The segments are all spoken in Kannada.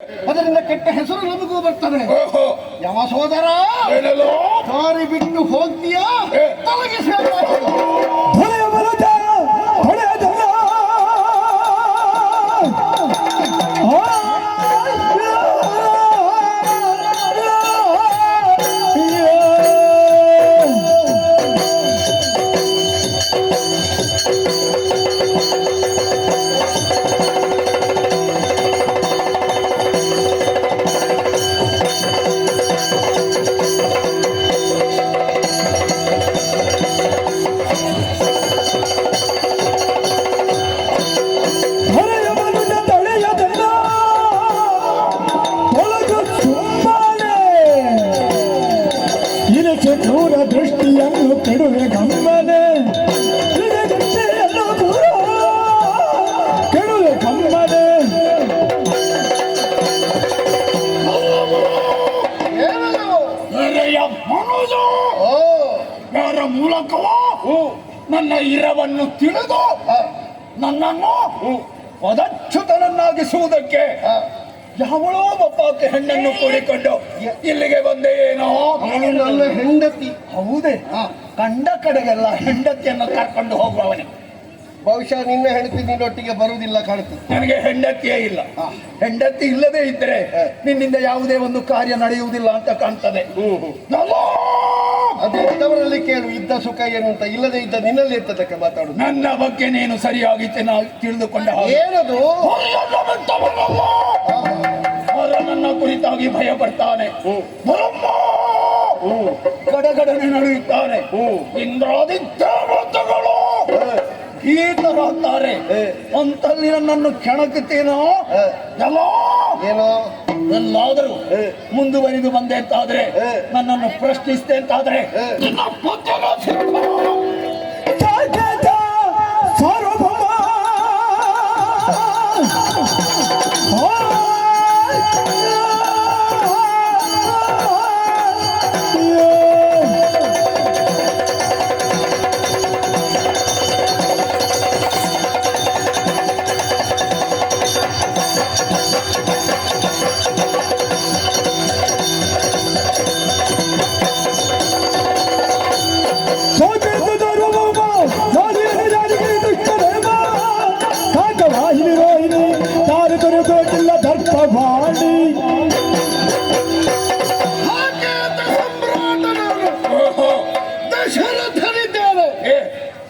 ಅದರಿಂದ ಕೆಟ್ಟ ಹೆಸರು ನಮಗೂ ಬರ್ತದೆ. ಯಾವ ಸೋದರ ಸಾರಿ ಬಿಟ್ಟು ಹೋಗ್ತೀಯಾ ತಲಗಿಸಿ ದೂರ ದೃಷ್ಟಿಯನ್ನು ಕೆಡುವೆ ಗಮ್ಮನೆ ಕೆಡುವೆ ಗಮ್ಮನೆ ಯಾರ ಮೂಲಕವೋ ನನ್ನ ಇರವನ್ನು ತಿಳಿದು ನನ್ನನ್ನು ಪದಚ್ಯುತನನ್ನಾಗಿಸುವುದಕ್ಕೆ ಯಾವಳೋ ಒಬ್ಬಾಕೆ ಹೆಣ್ಣನ್ನು ಕೂಡಿಕೊಂಡು ಇಲ್ಲಿಗೆ ಬಂದೆ ಏನೋ. ನನ್ನ ಹೆಂಡತಿ. ಹೌದೇ? ಕಂಡ ಕಡೆಗೆಲ್ಲ ಹೆಂಡತಿಯನ್ನು ಕರ್ಕೊಂಡು ಹೋಗುವವನೇ. ಬಹುಶಃ ನಿನ್ನ ಹೆಂಡತಿ ನಿನ್ನೊಟ್ಟಿಗೆ ಬರುವುದಿಲ್ಲ ಕಾಣುತ್ತದೆ. ನನಗೆ ಹೆಂಡತಿಯೇ ಇಲ್ಲ. ಹೆಂಡತಿ ಇಲ್ಲದೆ ಇದ್ದರೆ ನಿನ್ನಿಂದ ಯಾವುದೇ ಒಂದು ಕಾರ್ಯ ನಡೆಯುವುದಿಲ್ಲ ಅಂತ ಕಾಣ್ತದೆ. ಅದು ಇದ್ದವರಲ್ಲಿ ಕೇಳು, ಇದ್ದ ಸುಖ ಏನು ಅಂತ. ಇಲ್ಲದೆ ಇದ್ದ ನಿನ್ನಲ್ಲಿ ಇರ್ತದಕ್ಕೆ ಮಾತಾಡುದು. ನನ್ನ ಬಗ್ಗೆ ನೀನು ಸರಿಯಾಗಿ ತಿಳಿದುಕೊಂಡ ಏನದು? ನನ್ನ ಕುರಿತಾಗಿ ಭಯ ಪಡ್ತಾನೆ, ಗಡಗಡನೆ ನಡೆಯುತ್ತಾನೆ. ಇಂದ್ರಾದಿ ದೇವತೆಗಳು ಗೀತರಾಗ್ತಾರೆ ಅಂತಲ್ಲಿ ನನ್ನನ್ನು ಕೆಣಕುತ್ತೇನೋ ಏನೋ. ಎಲ್ಲಾದರೂ ಮುಂದುವರಿದು ಬಂದೆ ಅಂತಾದ್ರೆ, ನನ್ನನ್ನು ಪ್ರಶ್ನಿಸಿದೆ ಅಂತಾದ್ರೆ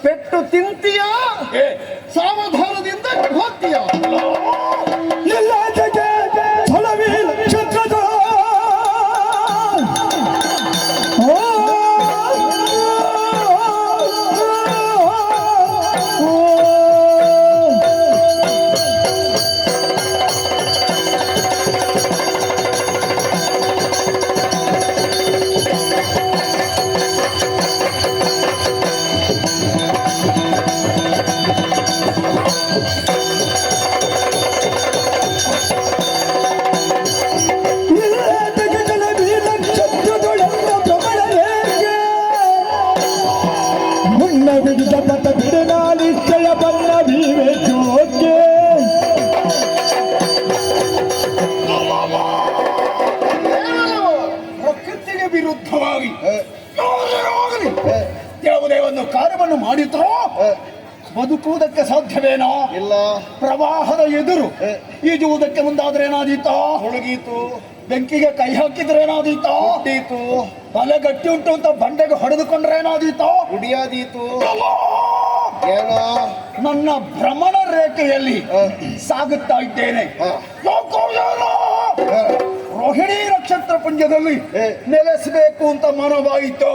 ಪೆಟ್ಟು ತಿಂತೀಯ, ಸಾವಧಾನದಿಂದ ಹೋಗ್ತೀಯ. ಎಲ್ಲ ಫಲವೇ ನಕ್ಷತ್ರದ ಪ್ರಕೃತಿಗೆ ವಿರುದ್ಧವಾಗಿ ಯಾವುದೇ ಒಂದು ಕಾರ್ಯವನ್ನು ಮಾಡಿದ್ರೋ ಬದುಕುವುದಕ್ಕೆ ಸಾಧ್ಯವೇನೋ ಇಲ್ಲ. ಪ್ರವಾಹದ ಎದುರು ಈಜುವುದಕ್ಕೆ ಮುಂದಾದ್ರೆ ಏನಾದೀತೋ? ಮುಳುಗೀತು. ಬೆಂಕಿಗೆ ಕೈ ಹಾಕಿದ್ರೆ ಏನಾದೀತೋ? ಹುಟ್ಟೀತು. ತಲೆ ಗಟ್ಟಿ ಉಂಟು ಅಂತ ಬಂಡೆಗೆ ಹೊಡೆದುಕೊಂಡ್ರೆ ಏನಾದೀತೋ? ಗುಡಿಯಾದೀತು. ಏನೋ ನನ್ನ ಭ್ರಮಣ ರೇಖೆಯಲ್ಲಿ ಸಾಗುತ್ತಾ ಇದ್ದೇನೆ. ರೋಹಿಣಿ ನಕ್ಷತ್ರ ಪುಂಜದಲ್ಲಿ ನೆಲೆಸಬೇಕು ಅಂತ ಮನವಾಯಿತು.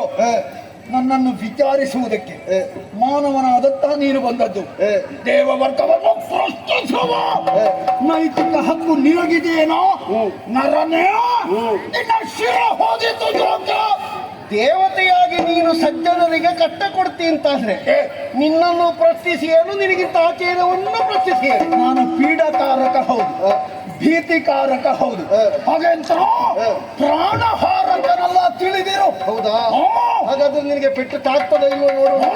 ನನ್ನನ್ನು ವಿಚಾರಿಸುವುದಕ್ಕೆ ಮಾನವನಾದತ್ತ ನೀನು ಬಂದದ್ದು. ದೇವವರ್ಗವನ್ನು ಸೃಷ್ಟಿಸುವ ನೈತಿಕ ಹಕ್ಕು ನಿನಗಿದೆಯೇನೋ? ನರನೇ, ನಿನ್ನ ಶಿರ ಹೋಗಿತ್ತು ಯೋಗ್ಯ. ದೇವತೆಯಾಗಿ ನೀನು ಸಜ್ಜನರಿಗೆ ಕಟ್ಟ ಕೊಡ್ತಿ ಅಂತಾದ್ರೆ ನಿನ್ನನ್ನು ಪ್ರಶ್ನಿಸಿ ಏನು, ನಿನಗಿಂತ ಆಚರಣೆಯನ್ನು ಪ್ರಶ್ನಿಸಿ. ನಾನು ಪೀಡಕಾರಕ ಹೌದು, ಭೀತಿಕಾರಕ ಹೌದು, ಹಾಗೆಂತ ಪ್ರಾಣಹಾರಕನೆಲ್ಲ ತಿಳಿದಿರು. ಹೌದಾ? ಹಾಗಾದ್ರೆ ನಿನಗೆ ಪೆಟ್ಟು ತಾಗ್ತದ ಇಲ್ವೋ ನೋಡು.